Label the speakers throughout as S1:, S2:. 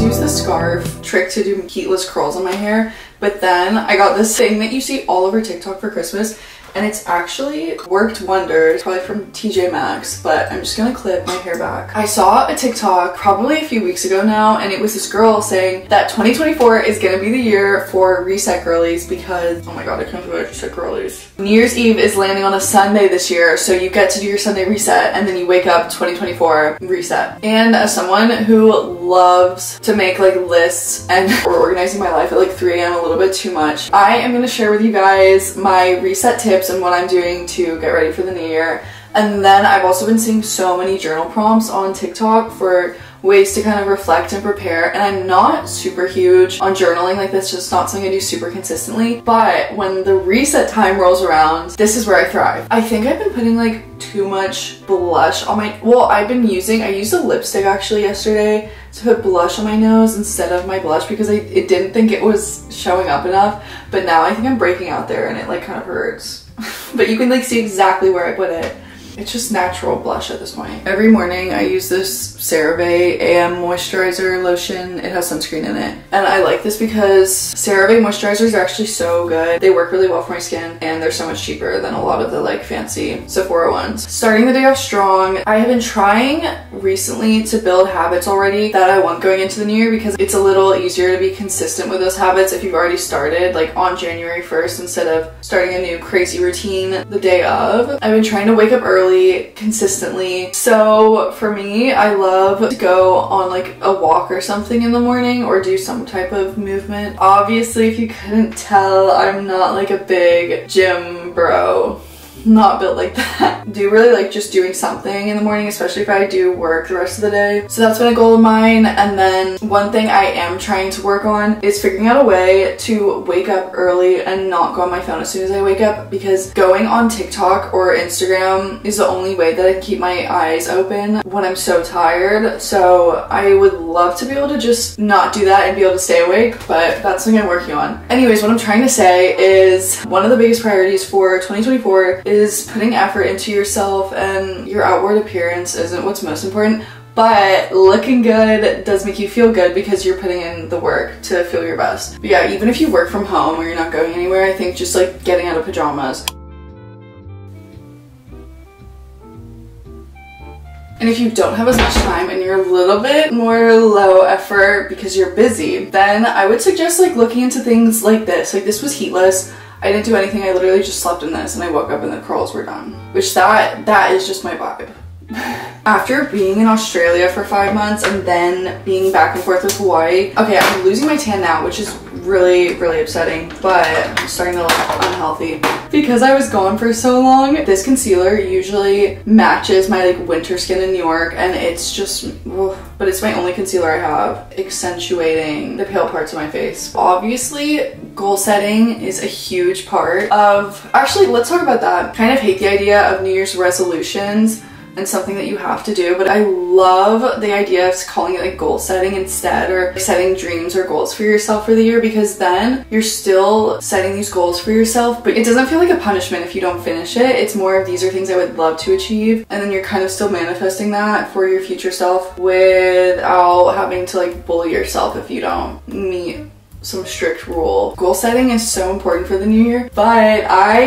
S1: use the scarf trick to do heatless curls on my hair, but then I got this thing that you see all over TikTok for Christmas, and it's actually worked wonders, probably from TJ Maxx, but I'm just gonna clip my hair back. I saw a TikTok probably a few weeks ago now, and it was this girl saying that 2024 is gonna be the year for reset girlies because, oh my god, I can't believe I just said girlies. New Year's Eve is landing on a Sunday this year, so you get to do your Sunday reset, and then you wake up 2024 reset. And as someone who loves to make like lists and or organizing my life at like 3 a.m. a little bit too much, I am gonna share with you guys my reset tips and what I'm doing to get ready for the new year. And then I've also been seeing so many journal prompts on TikTok for ways to kind of reflect and prepare, and I'm not super huge on journaling, like that's just not something I do super consistently, but when the reset time rolls around, this is where I thrive. I think I've been putting like too much blush on my, I used a lipstick actually yesterday to put blush on my nose instead of my blush because I didn't think it was showing up enough, but now I think I'm breaking out there and it like kind of hurts. But you can like see exactly where I put it. It's just natural blush at this point. Every morning I use this CeraVe AM moisturizer lotion. It has sunscreen in it. And I like this because CeraVe moisturizers are actually so good. They work really well for my skin and they're so much cheaper than a lot of the like fancy Sephora ones. Starting the day off strong. I have been trying recently to build habits already that I want going into the new year because it's a little easier to be consistent with those habits if you've already started like on January 1st instead of starting a new crazy routine the day of. I've been trying to wake up early consistently. So for me, I love to go on like a walk or something in the morning or do some type of movement. Obviously, if you couldn't tell, I'm not like a big gym bro. Not built like that. Do really like just doing something in the morning, especially if I do work the rest of the day. So that's been a goal of mine. And then one thing I am trying to work on is figuring out a way to wake up early and not go on my phone as soon as I wake up, because going on TikTok or Instagram is the only way that I can keep my eyes open when I'm so tired. So I would love to be able to just not do that and be able to stay awake, but that's something I'm working on. Anyways, what I'm trying to say is one of the biggest priorities for 2024 is putting effort into yourself, and your outward appearance isn't what's most important, but looking good does make you feel good because you're putting in the work to feel your best. But yeah, even if you work from home or you're not going anywhere, I think just like getting out of pajamas. And if you don't have as much time and you're a little bit more low effort because you're busy, then I would suggest like looking into things like this. Like this was heatless. I didn't do anything, I literally just slept in this and I woke up and the curls were done. Which that is just my vibe. After being in Australia for 5 months and then being back and forth with Hawaii, okay, I'm losing my tan now, which is really, really upsetting, but I'm starting to look unhealthy. Because I was gone for so long, this concealer usually matches my like winter skin in New York, and it's just, ugh, but it's my only concealer I have, accentuating the pale parts of my face. Obviously, goal setting is a huge part of, actually, let's talk about that. Kind of hate the idea of New Year's resolutions and something that you have to do, but I love the idea of calling it like goal setting instead, or setting dreams or goals for yourself for the year, because then you're still setting these goals for yourself, but it doesn't feel like a punishment if you don't finish it. It's more of these are things I would love to achieve, and then you're kind of still manifesting that for your future self without having to like bully yourself if you don't meet some strict rule. Goal setting is so important for the new year, but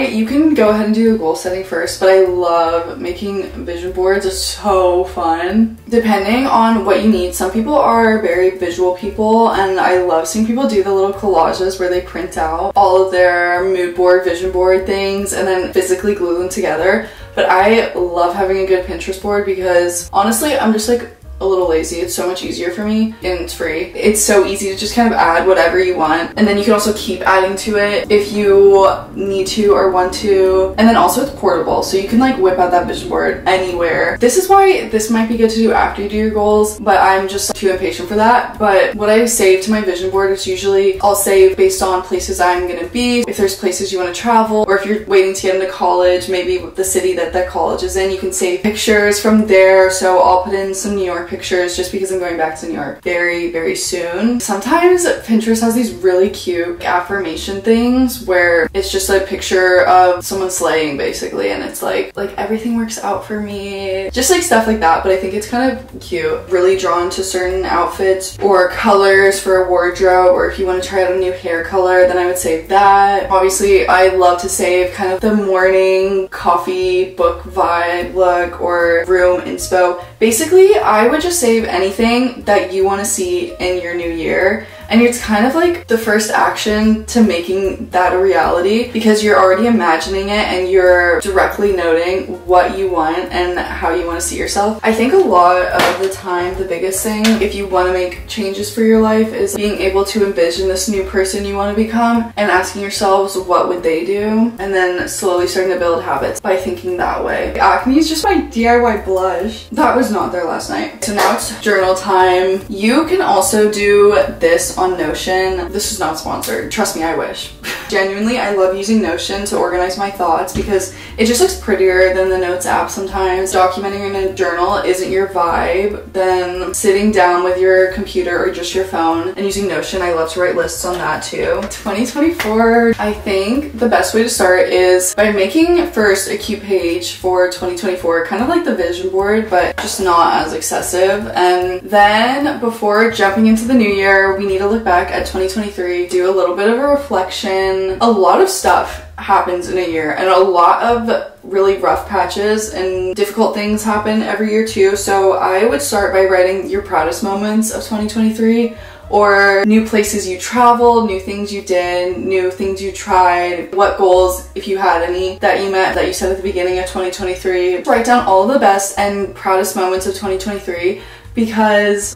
S1: you can go ahead and do the goal setting first, but I love making vision boards. It's so fun. Depending on what you need, some people are very visual people, and I love seeing people do the little collages where they print out all of their mood board, vision board things and then physically glue them together. But I love having a good Pinterest board because honestly, I'm just like a little lazy. It's so much easier for me and it's free. It's so easy to just kind of add whatever you want, and then you can also keep adding to it if you need to or want to. And then also it's portable, so you can like whip out that vision board anywhere. This is why this might be good to do after you do your goals, but I'm just too impatient for that. But what I save to my vision board is usually I'll save based on places I'm gonna be. If there's places you want to travel, or if you're waiting to get into college, maybe the city that college is in, you can save pictures from there. So I'll put in some New York pictures just because I'm going back to New York very, very soon. Sometimes Pinterest has these really cute affirmation things where it's just a picture of someone slaying basically, and it's like everything works out for me. Just like stuff like that, but I think it's kind of cute. Really drawn to certain outfits or colors for a wardrobe, or if you want to try out a new hair color, then I would save that. Obviously, I love to save kind of the morning coffee book vibe look or room inspo. Basically, I would just save anything that you want to see in your new year. And it's kind of like the first action to making that a reality, because you're already imagining it and you're directly noting what you want and how you want to see yourself. I think a lot of the time, the biggest thing, if you want to make changes for your life, is being able to envision this new person you want to become and asking yourselves what would they do, and then slowly starting to build habits by thinking that way. Acne is just my DIY blush. That was not there last night. So now it's journal time. You can also do this on Notion. This is not sponsored. Trust me, I wish. Genuinely, I love using Notion to organize my thoughts because it just looks prettier than the Notes app sometimes. Documenting in a journal isn't your vibe, then sitting down with your computer or just your phone and using Notion, I love to write lists on that too. 2024, I think the best way to start is by making first a cute page for 2024, kind of like the vision board, but just not as excessive. And then before jumping into the new year, we need to look back at 2023, do a little bit of a reflection. A lot of stuff happens in a year, and a lot of really rough patches and difficult things happen every year too. So I would start by writing your proudest moments of 2023, or new places you traveled, new things you did, new things you tried, what goals, if you had any, that you met, that you set at the beginning of 2023. Write down all of the best and proudest moments of 2023, because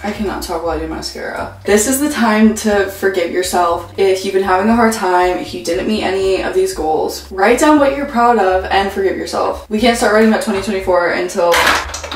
S1: I cannot talk while I do mascara. This is the time to forgive yourself. If you've been having a hard time, if you didn't meet any of these goals, write down what you're proud of and forgive yourself. We can't start writing about 2024 until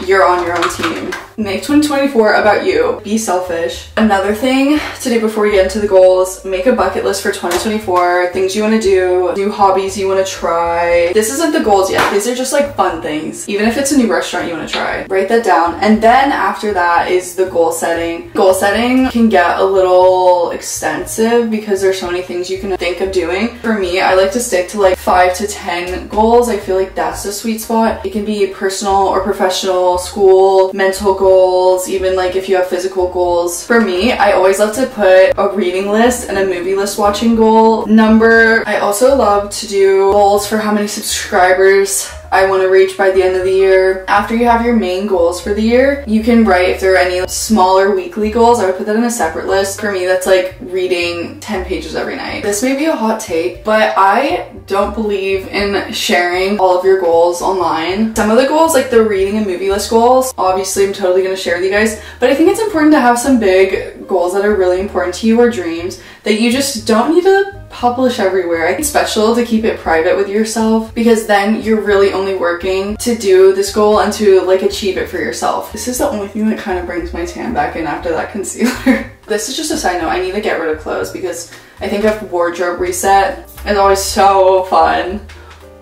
S1: you're on your own team. Make 2024 about you. Be selfish. Another thing to do before you get into the goals, make a bucket list for 2024. Things you want to do, new hobbies you want to try. This isn't the goals yet. These are just like fun things. Even if it's a new restaurant you want to try. Write that down. And then after that is the goal setting. Goal setting can get a little extensive because there's so many things you can think of doing. For me, I like to stick to like 5 to 10 goals. I feel like that's the sweet spot. It can be personal or professional, school, mental goals, even like if you have physical goals. For me, I always love to put a reading list and a movie list watching goal number. I also love to do goals for how many subscribers I want to reach by the end of the year. After you have your main goals for the year, you can write if there are any smaller weekly goals. I would put that in a separate list. For me, that's like reading 10 pages every night. This may be a hot take, but I don't believe in sharing all of your goals online. Some of the goals, like the reading and movie list goals, obviously I'm totally going to share with you guys, but I think it's important to have some big goals that are really important to you, or dreams that you just don't need to publish everywhere. I think it's special to keep it private with yourself, because then you're really only working to do this goal and to like achieve it for yourself. This is the only thing that kind of brings my tan back in after that concealer. This is just a side note. I need to get rid of clothes because I think a wardrobe reset is always so fun.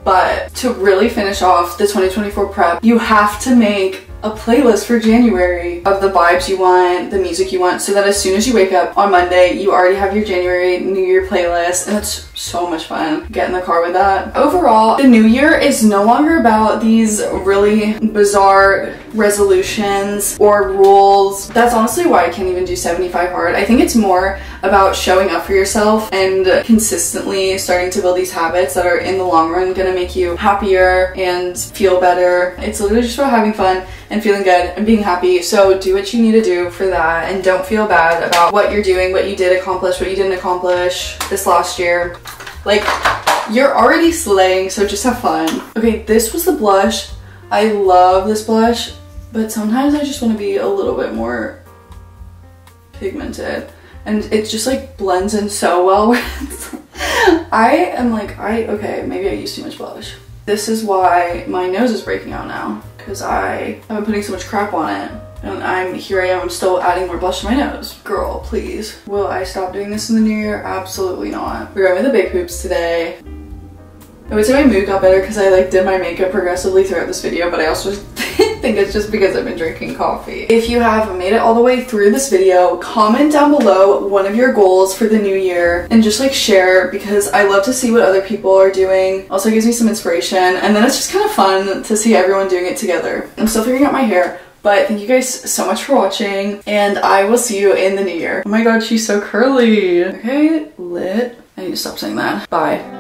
S1: But to really finish off the 2024 prep, you have to make a playlist for January of the vibes you want, the music you want, so that as soon as you wake up on Monday, you already have your January New Year playlist, and it's so much fun. Get in the car with that. Overall, the new year is no longer about these really bizarre resolutions or rules. That's honestly why I can't even do 75 hard. I think it's more about showing up for yourself and consistently starting to build these habits that are in the long run gonna make you happier and feel better. It's literally just about having fun and feeling good and being happy. So do what you need to do for that, and don't feel bad about what you're doing, what you did accomplish, what you didn't accomplish this last year. Like, you're already slaying, so just have fun. Okay, this was the blush. I love this blush, but sometimes I just want to be a little bit more pigmented, and it just like blends in so well with I am like, okay, maybe I used too much blush. This is why my nose is breaking out now, because I have been putting so much crap on it. And I'm still adding more blush to my nose. Girl, please. Will I stop doing this in the new year? Absolutely not. We're going with the big hoops today. I would say my mood got better because I like did my makeup progressively throughout this video, but I also think think it's just because I've been drinking coffee. If you have made it all the way through this video, comment down below one of your goals for the new year and just like share, because I love to see what other people are doing. Also gives me some inspiration, and then it's just kind of fun to see everyone doing it together. I'm still figuring out my hair, but thank you guys so much for watching, and I will see you in the new year. Oh my god, she's so curly. Okay, lit. I need to stop saying that. Bye.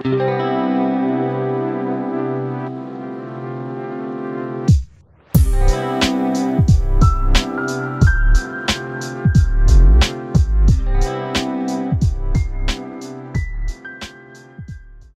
S1: Thank you.